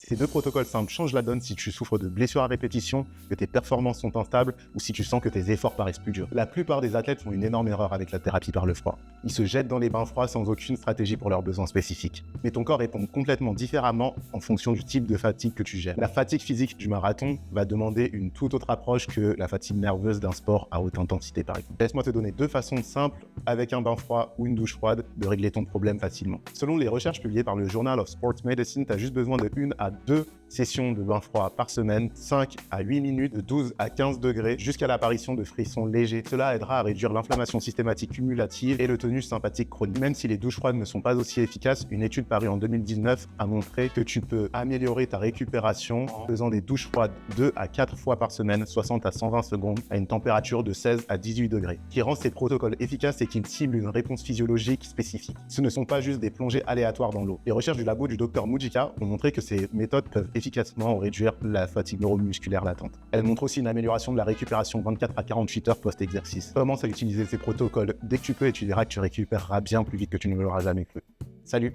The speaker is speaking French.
Ces deux protocoles simples changent la donne si tu souffres de blessures à répétition, que tes performances sont instables ou si tu sens que tes efforts paraissent plus durs. La plupart des athlètes font une énorme erreur avec la thérapie par le froid. Ils se jettent dans les bains froids sans aucune stratégie pour leurs besoins spécifiques. Mais ton corps répond complètement différemment en fonction du type de fatigue que tu gères. La fatigue physique du marathon va demander une toute autre approche que la fatigue nerveuse d'un sport à haute intensité par exemple. Laisse-moi te donner deux façons simples, avec un bain froid ou une douche froide, de régler ton problème facilement. Selon les recherches publiées par le Journal of Sports Medicine, tu as juste besoin de 1 à 2 sessions de bain froid par semaine, 5 à 8 minutes, de 12 à 15 degrés, jusqu'à l'apparition de frissons légers. Cela aidera à réduire l'inflammation systématique cumulative et le tonus sympathique chronique. Même si les douches froides ne sont pas aussi efficaces, une étude parue en 2019 a montré que tu peux améliorer ta récupération en faisant des douches froides 2 à 4 fois par semaine, 60 à 120 secondes, à une température de 16 à 18 degrés, qui rend ces protocoles efficaces et qui ciblent une réponse physiologique spécifique. Ce ne sont pas juste des plongées aléatoires dans l'eau. Les recherches du labo du Dr Mujika ont montré que ces méthodes peuvent efficacement réduire la fatigue neuromusculaire latente. Elles montrent aussi une amélioration de la récupération 24 à 48 heures post-exercice. Commence à utiliser ces protocoles dès que tu peux et tu verras que tu récupéreras bien plus vite que tu ne l'auras jamais cru. Salut!